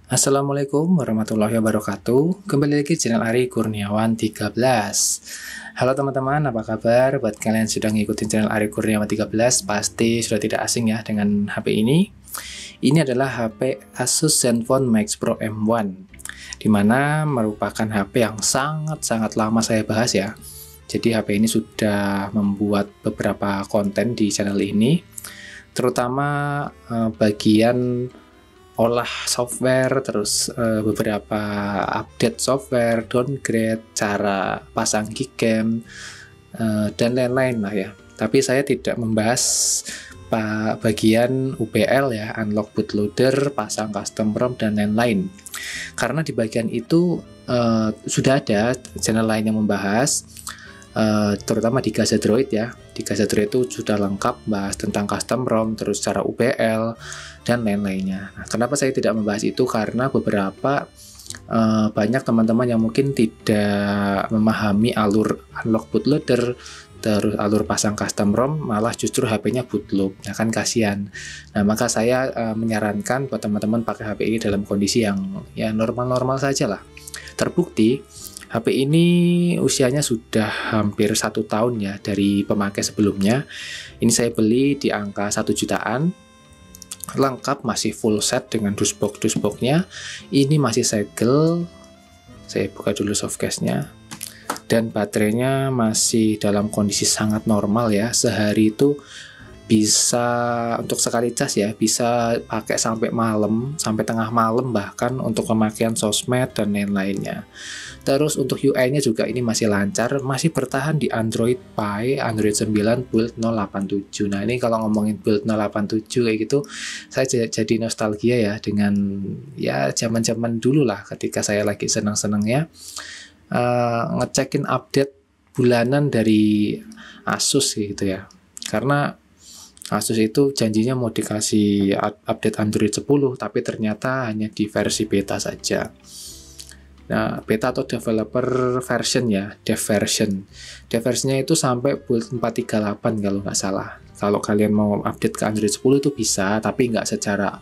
Assalamualaikum warahmatullahi wabarakatuh. Kembali lagi di channel Ari Kurniawan 13. Halo teman-teman, apa kabar? Buat kalian yang sudah ngikutin channel Ari Kurniawan 13, pasti sudah tidak asing ya dengan HP ini. Ini adalah HP Asus Zenfone Max Pro M1, dimana merupakan HP yang sangat-sangat lama saya bahas ya. Jadi HP ini sudah membuat beberapa konten di channel ini, terutama bagian olah software, terus beberapa update software, downgrade, cara pasang gcam, dan lain-lain lah ya. Tapi saya tidak membahas bagian UBL ya, unlock bootloader, pasang custom ROM, dan lain-lain. Karena di bagian itu sudah ada channel lain yang membahas, terutama di Gazadroid ya. Di Gazadroid itu sudah lengkap bahas tentang custom ROM, terus cara UBL, dan lain-lainnya. Nah, kenapa saya tidak membahas itu? Karena beberapa banyak teman-teman yang mungkin tidak memahami alur unlock bootloader, terus alur pasang custom ROM, malah justru HP-nya bootloop. Nah kan kasihan. Nah maka saya menyarankan buat teman-teman pakai HP ini dalam kondisi yang ya normal-normal saja lah. Terbukti HP ini usianya sudah hampir 1 tahun ya dari pemakai sebelumnya. Ini saya beli di angka 1 jutaan. Lengkap, masih full set dengan dusbox-dusboxnya. Ini masih segel. Saya buka dulu softcase-nya. Dan baterainya masih dalam kondisi sangat normal ya. Sehari itu bisa, untuk sekali cas ya, bisa pakai sampai malam, sampai tengah malam bahkan untuk pemakaian sosmed dan lain-lainnya. Terus untuk UI-nya juga ini masih lancar, masih bertahan di Android Pie, Android 9 build 087. Nah ini kalau ngomongin build 087 kayak gitu, saya jadi nostalgia ya dengan ya zaman-zaman dulu lah ketika saya lagi senang-senangnya ngecekin update bulanan dari Asus gitu ya. Karena Asus itu janjinya mau dikasih update Android 10, tapi ternyata hanya di versi beta saja. Nah, beta atau developer version ya, dev version. Dev versionnya itu sampai build 438 kalau nggak salah. Kalau kalian mau update ke Android 10 itu bisa, tapi nggak secara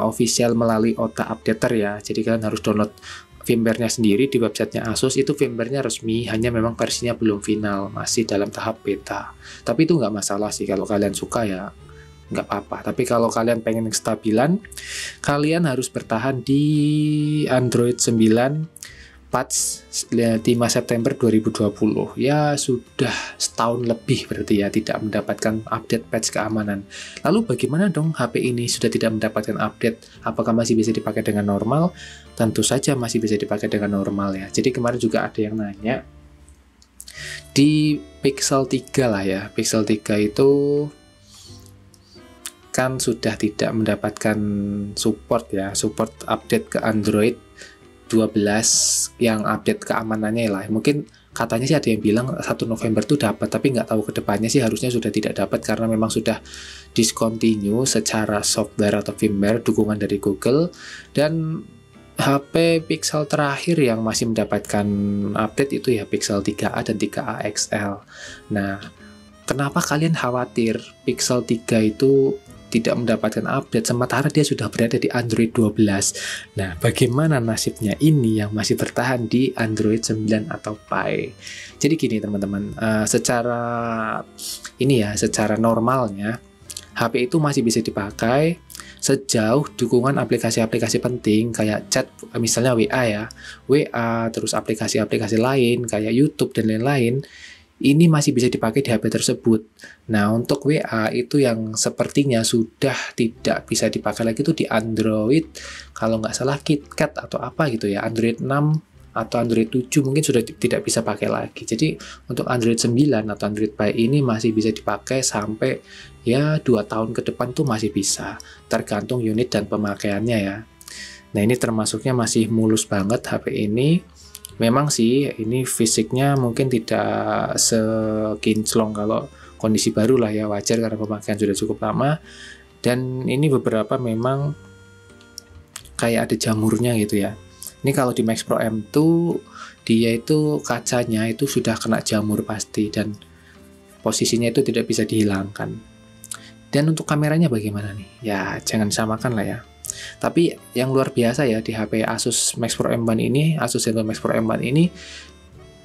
official melalui OTA updater ya. Jadi kalian harus download firmware-nya sendiri di websitenya Asus. Itu firmware-nya resmi, hanya memang versinya belum final, masih dalam tahap beta. Tapi itu nggak masalah sih, kalau kalian suka ya nggak apa-apa. Tapi kalau kalian pengen kestabilan, kalian harus bertahan di Android 9 patch 5 September 2020. Ya sudah setahun lebih berarti ya tidak mendapatkan update patch keamanan. Lalu bagaimana dong HP ini sudah tidak mendapatkan update? Apakah masih bisa dipakai dengan normal? Tentu saja masih bisa dipakai dengan normal ya. Jadi kemarin juga ada yang nanya di Pixel 3 lah ya. Pixel 3 itu kan sudah tidak mendapatkan support ya, support update ke Android 12 yang update keamanannya lah. Mungkin katanya sih ada yang bilang 1 November tuh dapat, tapi nggak tahu kedepannya sih harusnya sudah tidak dapat karena memang sudah discontinue secara software atau firmware dukungan dari Google. Dan HP Pixel terakhir yang masih mendapatkan update itu ya Pixel 3a dan 3a XL. Nah, kenapa kalian khawatir Pixel 3 itu tidak mendapatkan update sementara dia sudah berada di Android 12? Nah, bagaimana nasibnya ini yang masih bertahan di Android 9 atau Pie? Jadi gini teman-teman, secara normalnya HP itu masih bisa dipakai sejauh dukungan aplikasi-aplikasi penting kayak chat, misalnya WA ya, WA, terus aplikasi-aplikasi lain kayak YouTube dan lain-lain. Ini masih bisa dipakai di HP tersebut. Nah, untuk WA itu yang sepertinya sudah tidak bisa dipakai lagi itu di Android, kalau nggak salah KitKat atau apa gitu ya, Android 6 atau Android 7 mungkin sudah tidak bisa pakai lagi. Jadi untuk Android 9 atau Android Pie ini masih bisa dipakai sampai ya 2 tahun ke depan tuh masih bisa, tergantung unit dan pemakaiannya ya. Nah, ini termasuknya masih mulus banget HP ini. Memang sih ini fisiknya mungkin tidak sekinclong kalau kondisi baru lah ya, wajar karena pemakaian sudah cukup lama. Dan ini beberapa memang kayak ada jamurnya gitu ya. Ini kalau di Max Pro M2 dia itu kacanya itu sudah kena jamur pasti dan posisinya itu tidak bisa dihilangkan. Dan untuk kameranya bagaimana nih? Ya jangan disamakan lah ya. Tapi yang luar biasa ya di HP Asus Max Pro M1 ini, Asus ZenBook Max Pro M1 ini,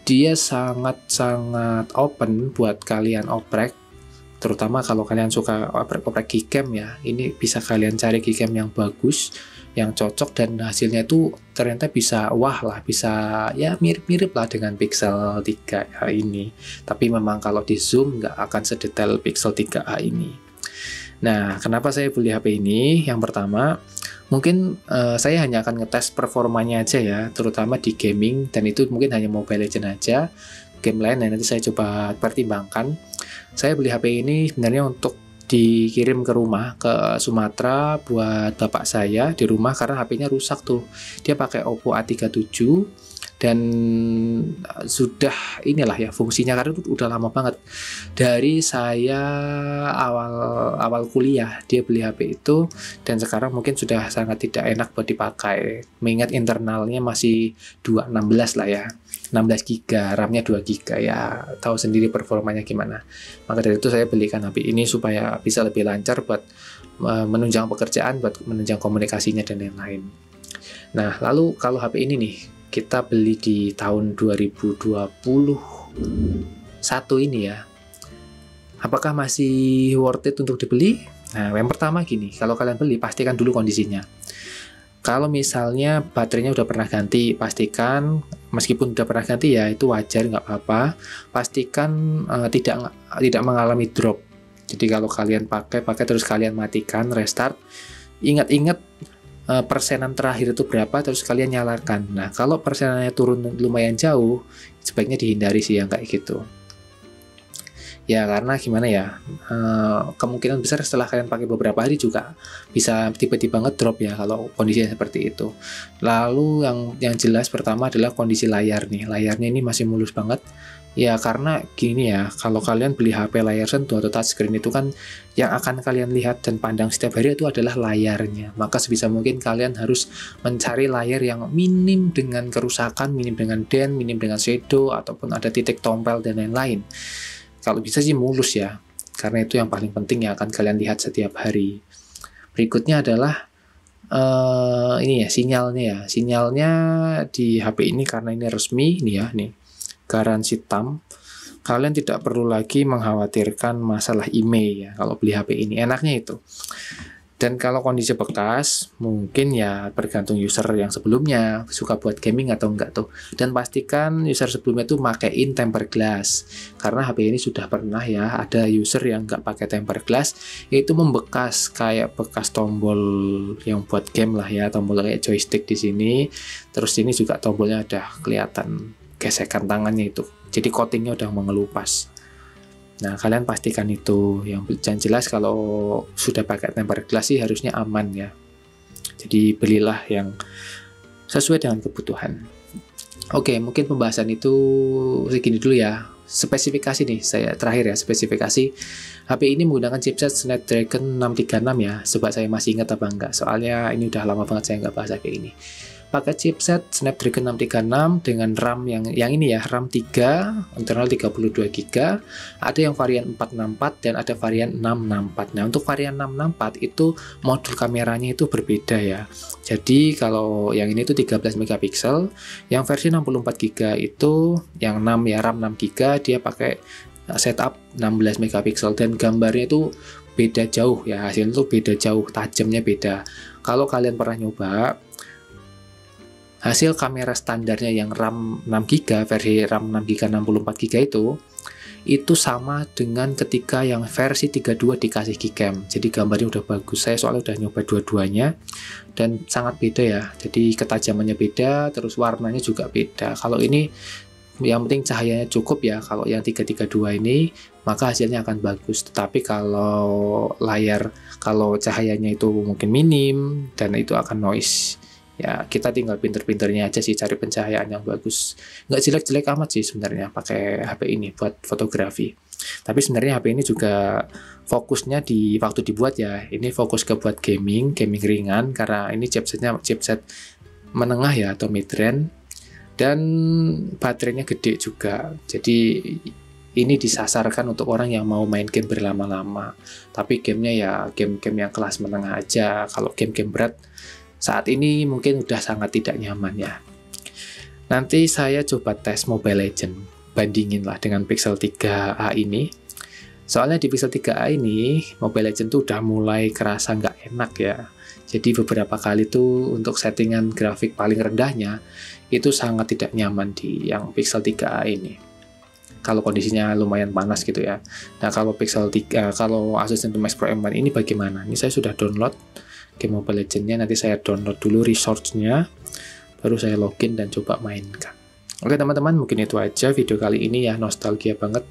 dia sangat-sangat open buat kalian oprek, terutama kalau kalian suka oprek Gcam ya. Ini bisa kalian cari Gcam yang bagus, yang cocok, dan hasilnya itu ternyata bisa wah lah, bisa ya mirip-mirip lah dengan Pixel 3a ini. Tapi memang kalau di zoom nggak akan sedetail Pixel 3a ini. Nah, kenapa saya beli HP ini? Yang pertama, mungkin saya hanya akan ngetes performanya aja ya, terutama di gaming, dan itu mungkin hanya Mobile Legends aja. Game lain nanti saya coba pertimbangkan. Saya beli HP ini sebenarnya untuk dikirim ke rumah, ke Sumatera buat bapak saya di rumah, karena HP-nya rusak tuh. Dia pakai Oppo A37 dan sudah inilah ya fungsinya, karena itu udah lama banget. Dari saya awal kuliah dia beli HP itu, dan sekarang mungkin sudah sangat tidak enak buat dipakai, mengingat internalnya masih 216 lah ya, 16 GB, RAM-nya 2 GB ya, tahu sendiri performanya gimana. Maka dari itu saya belikan HP ini supaya bisa lebih lancar buat menunjang pekerjaan, buat menunjang komunikasinya dan lain-lain. Nah, lalu kalau HP ini nih kita beli di tahun 2021 ini ya, apakah masih worth it untuk dibeli? Nah, yang pertama gini, kalau kalian beli pastikan dulu kondisinya. Kalau misalnya baterainya udah pernah ganti, pastikan, meskipun udah pernah ganti ya itu wajar, nggak apa-apa. Pastikan tidak mengalami drop. Jadi kalau kalian pakai terus kalian matikan, restart, ingat-ingat persenan terakhir itu berapa, terus kalian nyalakan. Nah, kalau persenannya turun lumayan jauh, sebaiknya dihindari sih yang kayak gitu. Ya, karena gimana ya, kemungkinan besar setelah kalian pakai beberapa hari juga bisa tiba-tiba ngedrop ya kalau kondisinya seperti itu. Lalu yang jelas pertama adalah kondisi layar nih. Layarnya ini masih mulus banget. Ya, karena gini ya, kalau kalian beli HP layar sentuh atau touchscreen itu kan yang akan kalian lihat dan pandang setiap hari itu adalah layarnya. Maka sebisa mungkin kalian harus mencari layar yang minim dengan kerusakan, minim dengan dent, minim dengan shadow, ataupun ada titik tompel dan lain-lain. Kalau bisa sih mulus ya, karena itu yang paling penting yang akan kalian lihat setiap hari. Berikutnya adalah ini ya, sinyalnya. Sinyalnya di HP ini karena ini resmi nih ya, nih garansi TAM, kalian tidak perlu lagi mengkhawatirkan masalah email ya kalau beli HP ini, enaknya itu. Dan kalau kondisi bekas, mungkin ya bergantung user yang sebelumnya suka buat gaming atau enggak tuh. Dan pastikan user sebelumnya tuh makein tempered glass, karena HP ini sudah pernah ya ada user yang enggak pakai tempered glass, yaitu membekas kayak bekas tombol yang buat game lah ya, tombol kayak joystick di sini. Terus ini juga tombolnya udah kelihatan gesekan tangannya itu, jadi coatingnya udah mengelupas. Nah, kalian pastikan itu. Yang jelas kalau sudah pakai tempered glass sih harusnya aman ya. Jadi belilah yang sesuai dengan kebutuhan. Oke, mungkin pembahasan itu segini dulu ya. Spesifikasi nih, saya terakhir ya, spesifikasi HP ini menggunakan chipset Snapdragon 636 ya. Coba saya masih ingat apa enggak, soalnya ini udah lama banget saya nggak bahas HP ini. Pakai chipset Snapdragon 636 dengan RAM yang ini ya, RAM 3, internal 32 GB. Ada yang varian 464 dan ada varian 664. Nah, untuk varian 664 itu modul kameranya itu berbeda ya. Jadi kalau yang ini tuh 13 megapiksel, yang versi 64 GB itu yang 6 ya, RAM 6 GB, dia pakai setup 16 megapiksel dan gambarnya itu beda jauh ya, hasilnya tuh beda jauh, tajamnya beda. Kalau kalian pernah nyoba hasil kamera standarnya yang RAM 6 GB, versi RAM 6 GB 64 GB itu sama dengan ketika yang versi 32 dikasih Gcam. Jadi gambarnya udah bagus. Saya soalnya udah nyoba dua-duanya dan sangat beda ya. Jadi ketajamannya beda, terus warnanya juga beda. Kalau ini yang penting cahayanya cukup ya. Kalau yang 332 ini maka hasilnya akan bagus. Tetapi kalau layar, kalau cahayanya itu mungkin minim dan itu akan noise. Ya, kita tinggal pinter-pinternya aja sih cari pencahayaan yang bagus. Nggak jelek-jelek amat sih sebenarnya pakai HP ini buat fotografi. Tapi sebenarnya HP ini juga fokusnya di waktu dibuat ya, ini fokus ke buat gaming ringan, karena ini chipset menengah ya atau mid-range, dan baterainya gede juga. Jadi ini disasarkan untuk orang yang mau main game berlama-lama. Tapi gamenya ya game-game yang kelas menengah aja. Kalau game-game berat saat ini mungkin udah sangat tidak nyaman ya. Nanti saya coba tes Mobile Legends, bandingin lah dengan Pixel 3a ini. Soalnya di Pixel 3a ini Mobile Legends tuh udah mulai kerasa nggak enak ya. Jadi beberapa kali tuh untuk settingan grafik paling rendahnya itu sangat tidak nyaman di yang Pixel 3a ini. Kalau kondisinya lumayan panas gitu ya. Nah, kalau Pixel 3, kalau Asus ZenBook Max Pro M1 ini bagaimana? Ini saya sudah download game Mobile Legends-nya, nanti saya download dulu resource-nya, baru saya login dan coba mainkan. Oke teman-teman, mungkin itu aja video kali ini ya, nostalgia banget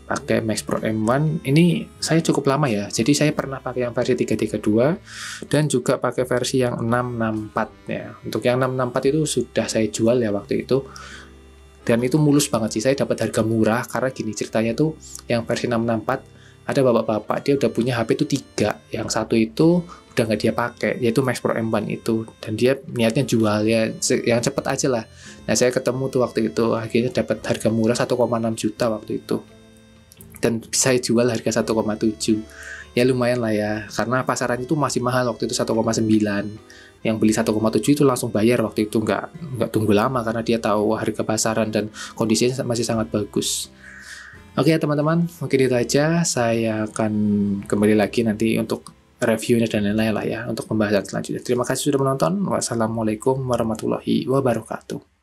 pakai Max Pro M1. Ini saya cukup lama ya, jadi saya pernah pakai yang versi 332 dan juga pakai versi yang 664 ya. Untuk yang 664 itu sudah saya jual ya waktu itu. Dan itu mulus banget sih, saya dapat harga murah karena gini ceritanya tuh, yang versi 664 ada bapak-bapak dia udah punya HP itu 3, yang satu itu udah nggak dia pakai, yaitu Max Pro M1 itu, dan dia niatnya jual ya yang cepet aja lah. Nah saya ketemu tuh waktu itu, akhirnya dapat harga murah 1,6 juta waktu itu, dan saya jual harga 1,7. Ya lumayan lah ya, karena pasaran itu masih mahal waktu itu 1,9. Yang beli 1,7 itu langsung bayar waktu itu, nggak tunggu lama karena dia tahu harga pasaran dan kondisinya masih sangat bagus. Oke ya teman-teman, mungkin itu aja. Saya akan kembali lagi nanti untuk reviewnya dan lain-lain lah ya, untuk pembahasan selanjutnya. Terima kasih sudah menonton. Wassalamualaikum warahmatullahi wabarakatuh.